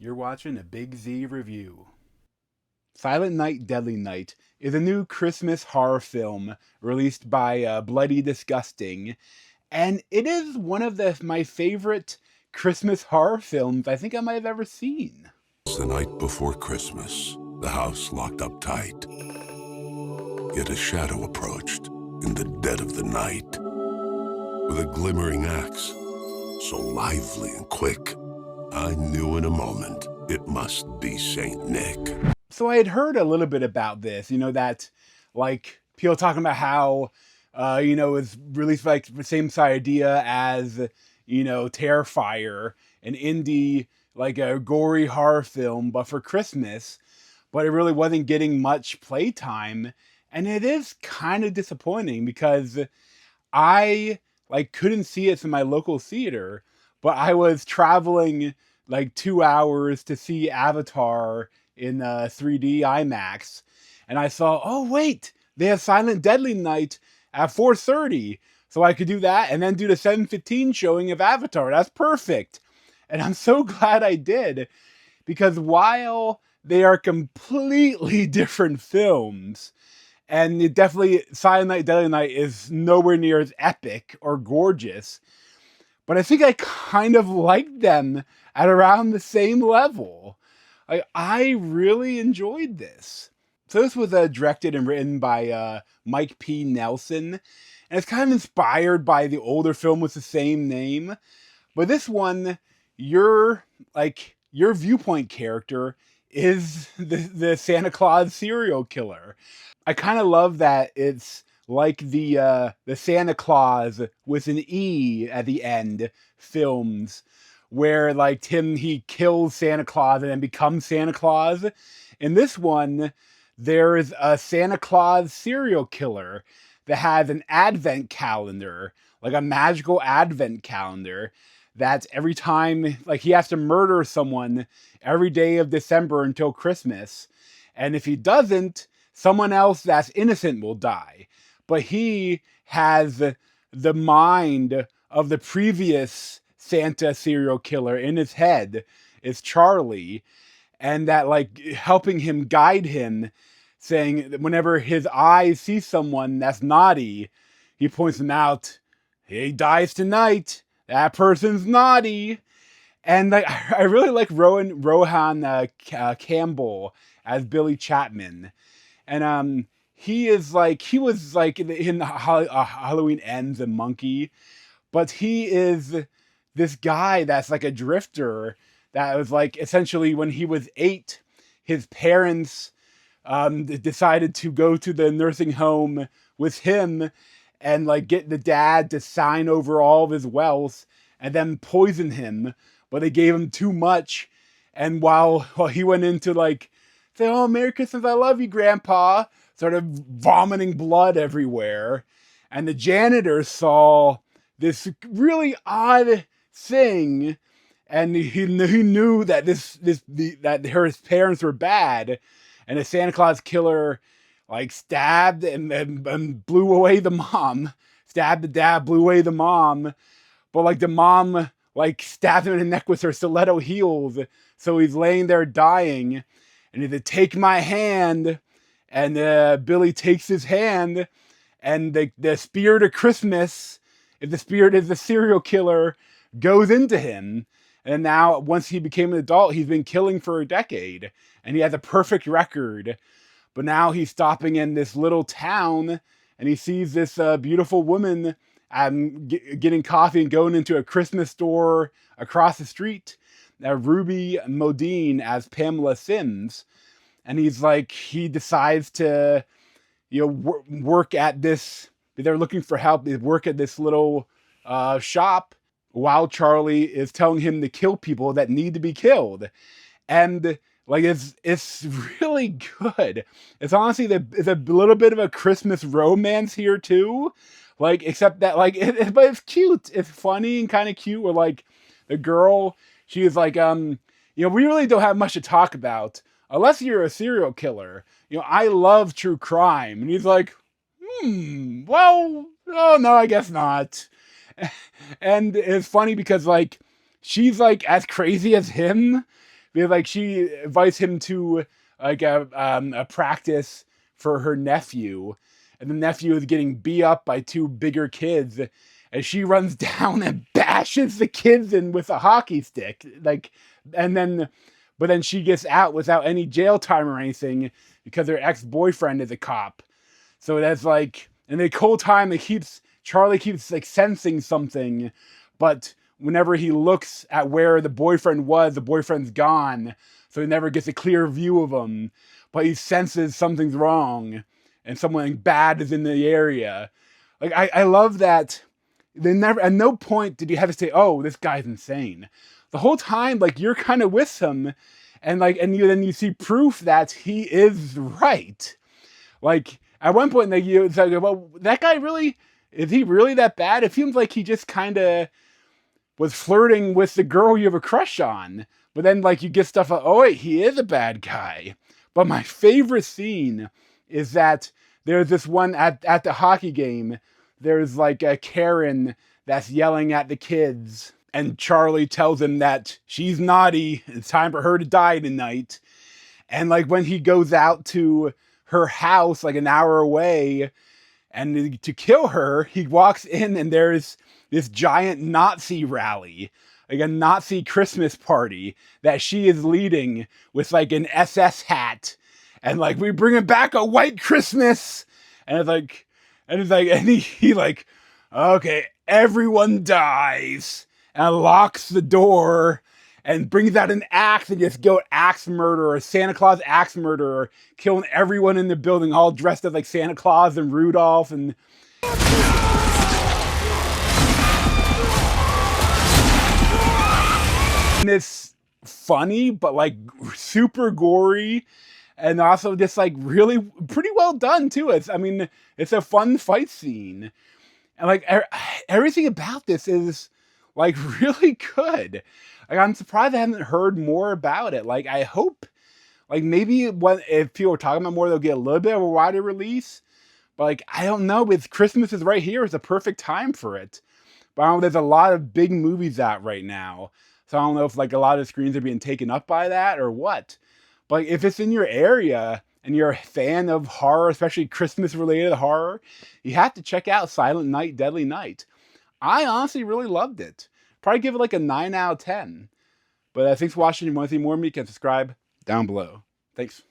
You're watching a Big Z review. Silent Night, Deadly Night is a new Christmas horror film released by Bloody Disgusting, and it is one of my favorite Christmas horror films I think I might have ever seen. It's the night before Christmas, the house locked up tight. Yet a shadow approached in the dead of the night with a glimmering axe, so lively and quick, I knew in a moment it must be Saint Nick. So I had heard a little bit about this, that like people talking about how, it's released like the same idea as, Terrifier, an indie, like a gory horror film, but for Christmas, but it really wasn't getting much playtime. And it is kind of disappointing because I like couldn't see it in my local theater, but I was traveling like 2 hours to see Avatar in 3D IMAX, and I saw, oh wait, they have Silent Deadly Night at 4:30, so I could do that and then do the 7:15 showing of Avatar. That's perfect, and I'm so glad I did, because while they are completely different films, and it definitely Silent Night, Deadly Night is nowhere near as epic or gorgeous, but I think I kind of like them at around the same level. I really enjoyed this. So this was directed and written by Mike P. Nelson, and it's kind of inspired by the older film with the same name. But this one, your viewpoint character is the Santa Claus serial killer. I kind of love that it's like the Santa Claus with an E at the end films, where like he kills Santa Claus and then becomes Santa Claus. In this one, there's a Santa Claus serial killer that has an advent calendar, like a magical advent calendar, that every time like he has to murder someone every day of December until Christmas. And if he doesn't, someone else that's innocent will die. But he has the mind of the previous Santa serial killer in his head, is Charlie, and that like helping him, guide him, saying that whenever his eyes see someone that's naughty, he points them out. He dies tonight. That person's naughty. And like I really like Rohan Campbell as Billy Chapman, and he was like in Halloween Ends a monkey, but he is this guy that's like a drifter that was like essentially when he was 8, his parents decided to go to the nursing home with him and like get the dad to sign over all of his wealth and then poison him, but they gave him too much. And while he went into like say, "Oh, Merry Christmas, I love you, Grandpa," sort of vomiting blood everywhere, and the janitor saw this really odd thing, and he knew that that his parents were bad, and the Santa Claus killer like stabbed and blew away the mom, stabbed the dad, blew away the mom, but like the mom like stabbed him in the neck with her stiletto heels, so he's laying there dying, and he said, "Take my hand," and Billy takes his hand, and the spirit of Christmas, if the spirit is the serial killer, goes into him. And now, once he became an adult, he's been killing for a decade, and he has a perfect record. But now he's stopping in this little town, and he sees this beautiful woman getting coffee and going into a Christmas store across the street. Ruby Modine as Pamela Sims, and he decides to, work at this. They're looking for help. They work at this little shop while Charlie is telling him to kill people that need to be killed, and like it's really good. It's honestly it's a little bit of a Christmas romance here too, like except that like but it's cute. It's funny and kind of cute. Where like the girl, she is like we really don't have much to talk about unless you're a serial killer. I love true crime, and he's like, well, oh no, I guess not. And it's funny because like she's like as crazy as him, because like she invites him to like a practice for her nephew, and the nephew is getting beat up by two bigger kids, and she runs down and bashes the kids in with a hockey stick, like, and then, but then she gets out without any jail time or anything because her ex-boyfriend is a cop. So that's like, and the whole time Charlie keeps like sensing something, but whenever he looks at where the boyfriend was, the boyfriend's gone, so he never gets a clear view of him. But he senses something's wrong, and someone bad is in the area. Like I love that. They never, at no point did you have to say, "Oh, this guy's insane." The whole time, like you're kind of with him, and like, and then you see proof that he is right. Like at one point, like it's like, well, that guy really, is he really that bad? It seems like he just kind of was flirting with the girl you have a crush on. But then like you get stuff like, oh wait, he is a bad guy. But my favorite scene is that there's this one at the hockey game. There's like a Karen that's yelling at the kids, and Charlie tells him that she's naughty. It's time for her to die tonight. And like when he goes out to her house, like an hour away, and to kill her, he walks in and there's this giant Nazi rally, like a Nazi Christmas party that she is leading with like an SS hat, and like we bringing back a white Christmas, and and he like, okay, everyone dies, and locks the door and brings out an axe and just go axe murderer, Santa Claus axe murderer, killing everyone in the building, all dressed up like Santa Claus and Rudolph. And it's funny, but like super gory, and also just like really pretty well done too. It's a fun fight scene, and like everything about this is like really good. Like I'm surprised I haven't heard more about it. Like I hope, like maybe if people are talking about more, they'll get a little bit of a wider release. But like I don't know, with Christmas is right here, it's a perfect time for it. But I don't know, there's a lot of big movies out right now, so I don't know if like a lot of screens are being taken up by that or what. But like, if it's in your area and you're a fan of horror, especially Christmas related horror, you have to check out Silent Night, Deadly Night. I honestly really loved it. Probably give it like a 9 out of 10. But thanks for watching. If you want to see more of me, you can subscribe down below. Thanks.